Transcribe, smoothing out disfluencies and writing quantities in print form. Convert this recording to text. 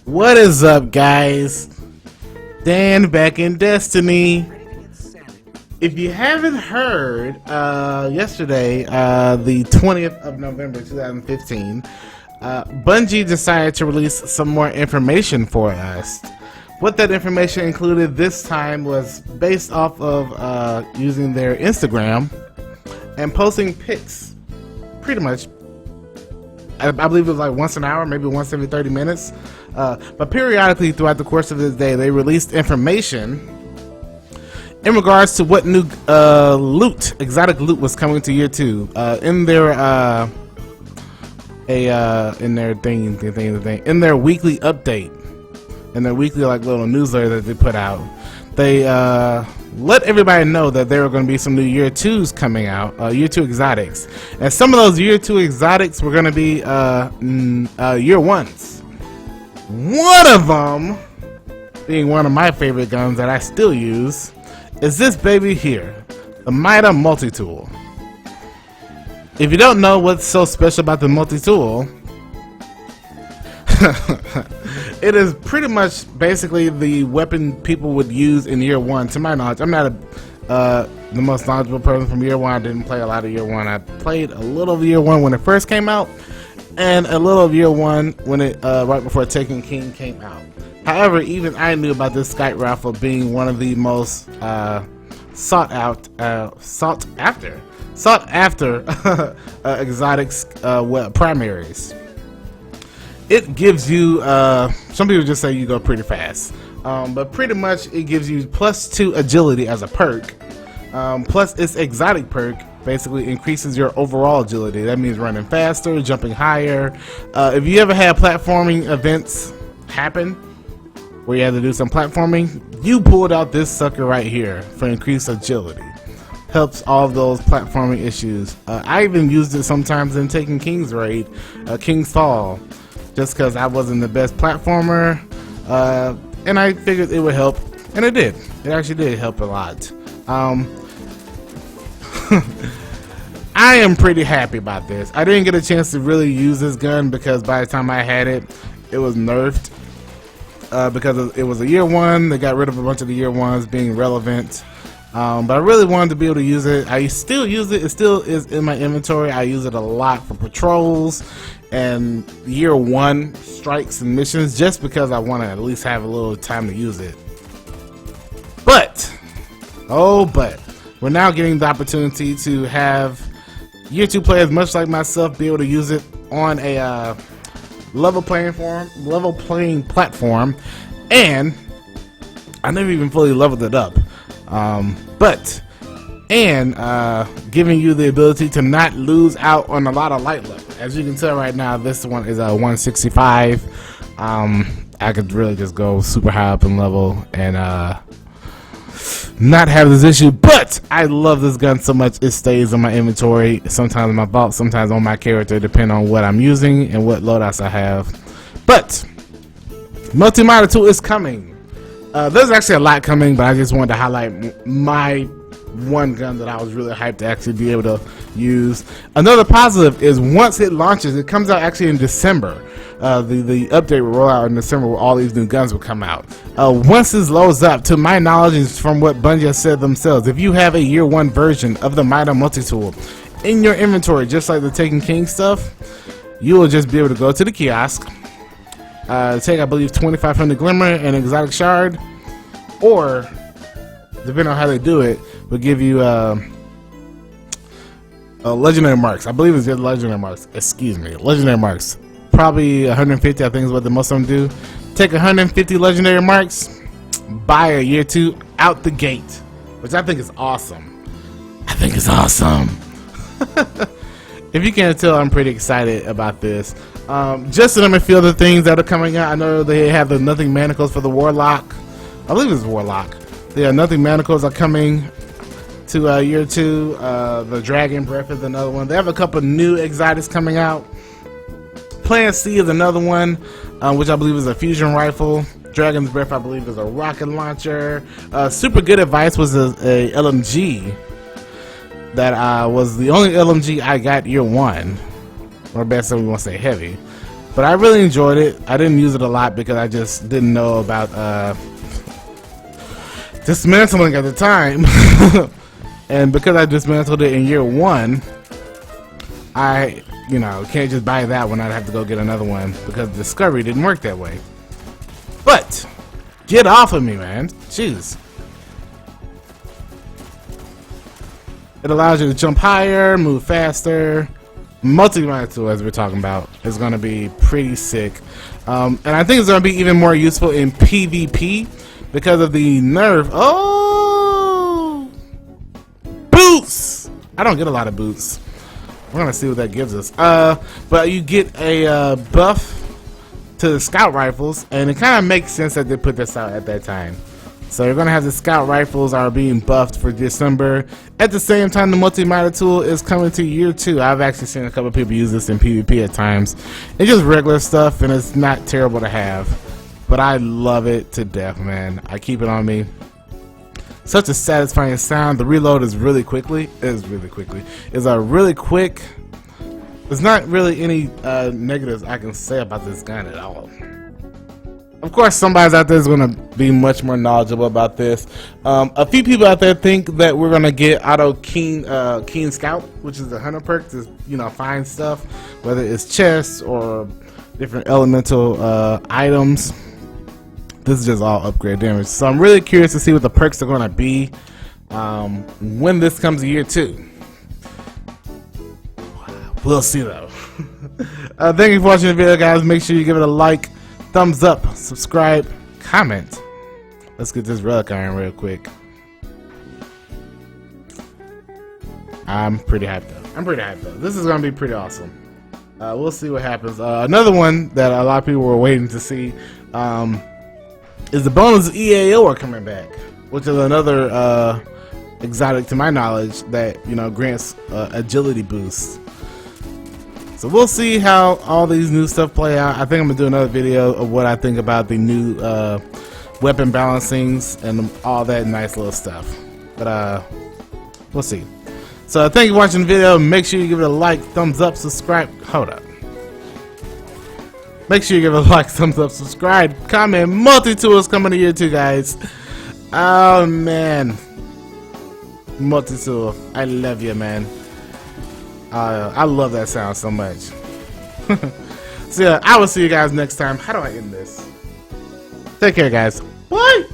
What is up, guys? Dan back in Destiny. If you haven't heard, yesterday, the 20th of November 2015, Bungie decided to release some more information for us. What that information included this time was based off of using their Instagram and posting pics, pretty much. I believe it was like once an hour, maybe once every 30 minutes. But periodically throughout the course of the day, they released information in regards to what new exotic loot was coming to year 2. In their weekly update, in their weekly like little newsletter that they put out, they let everybody know that there were going to be some new year 2s coming out, year 2 exotics, and some of those year 2 exotics were going to be year 1s. One of them, being one of my favorite guns that I still use, is this baby here, the Mida multi-tool. If you don't know what's so special about the multi-tool, it is pretty much basically the weapon people would use in year 1. To my knowledge, I'm not the most knowledgeable person from year 1. I didn't play a lot of year 1. I played a little of year 1 when it first came out, and a little of year 1 when it right before Taken King came out. However, even I knew about this Skype rifle being one of the most sought after exotics primaries. It gives you some people just say you go pretty fast, but pretty much it gives you +2 agility as a perk, plus its exotic perk basically increases your overall agility. That means running faster, jumping higher. If you ever had platforming events happen where you had to do some platforming, you pulled out this sucker right here for increased agility. Helps all of those platforming issues. I even used it sometimes in Taken King's raid, King's Fall, just because I wasn't the best platformer, and I figured it would help, and it did. It actually did help a lot. I am pretty happy about this. I didn't get a chance to really use this gun because by the time I had it, it was nerfed. Because it was a year 1, they got rid of a bunch of the year 1s being relevant. But I really wanted to be able to use it. I still use it. It still is in my inventory. I use it a lot for patrols and year 1 strikes and missions, just because I want to at least have a little time to use it. But we're now getting the opportunity to have year 2 players, much like myself, be able to use it on a level playing platform, and I never even fully leveled it up. Giving you the ability to not lose out on a lot of light level. As you can tell right now, this one is a 165. I could really just go super high up in level and not have this issue, but I love this gun so much it stays in my inventory, sometimes in my vault, sometimes on my character, depending on what I'm using and what loadouts I have. But multi-Mida tool is coming. There's actually a lot coming, but I just wanted to highlight my one gun that I was really hyped to actually be able to use. Another positive is once it launches, it comes out actually in December. The update will roll out in December where all these new guns will come out. Once this loads up, to my knowledge, is from what Bungie has said themselves, if you have a year 1 version of the Mida multi-tool in your inventory, just like the Taken King stuff, you will just be able to go to the kiosk, take I believe 2500 Glimmer and Exotic Shard, or depending on how they do it, will give you Legendary Marks. I believe it's just Legendary Marks. Excuse me, Legendary Marks. Probably 150, I think is what the most of them do. Take 150 Legendary Marks, buy a year 2 out the gate, which I think is awesome. I think it's awesome. If you can't tell, I'm pretty excited about this. Just to let me feel the things that are coming out. I know they have the Nothing Manacles for the Warlock. I believe it's Warlock. Yeah, Nothing Manacles are coming to year 2. The Dragon Breath is another one. They have a couple new exotics coming out. Plan C is another one, which I believe is a fusion rifle. Dragon's Breath, I believe, is a rocket launcher. Super Good Advice was a LMG that was the only LMG I got year 1, or best we want to say heavy. But I really enjoyed it. I didn't use it a lot because I just didn't know about dismantling at the time. And because I dismantled it in year 1, I, can't just buy that one. I'd have to go get another one because Discovery didn't work that way. But get off of me, man. Jeez. It allows you to jump higher, move faster. Multi-miner tool, as we're talking about, is going to be pretty sick. And I think it's going to be even more useful in PvP because of the nerf. Oh! Boots! I don't get a lot of boots. We're going to see what that gives us. But you get a buff to the scout rifles, and it kind of makes sense that they put this out at that time. So you're going to have the scout rifles are being buffed for December. At the same time, the multi-miner tool is coming to year 2. I've actually seen a couple people use this in PvP at times. It's just regular stuff, and it's not terrible to have. But I love it to death, man. I keep it on me. Such a satisfying sound. The reload is really quickly. It's a really quick. There's not really any negatives I can say about this gun at all. Of course, somebody out there is going to be much more knowledgeable about this. A few people out there think that we're going to get auto keen scout, which is the hunter perk to find stuff, whether it's chests or different elemental items. This is just all upgrade damage. So I'm really curious to see what the perks are going to be when this comes to year 2. We'll see though. Thank you for watching the video, guys. Make sure you give it a like, thumbs up, subscribe, comment. Let's get this relic iron real quick. I'm pretty hyped though. This is gonna be pretty awesome. We'll see what happens. Another one that a lot of people were waiting to see is the bonus EAO are coming back, which is another exotic to my knowledge that grants agility boost. So we'll see how all these new stuff play out. I think I'm gonna do another video of what I think about the new weapon balancings and all that nice little stuff. But we'll see. So thank you for watching the video. Make sure you give it a like, thumbs up, subscribe. Hold up. Make sure you give it a like, thumbs up, subscribe, comment. Multi-tools coming to year 2, guys. Oh man, multi-tool. I love you, man. I love that sound so much. So yeah, I will see you guys next time. How do I end this? Take care, guys. Bye.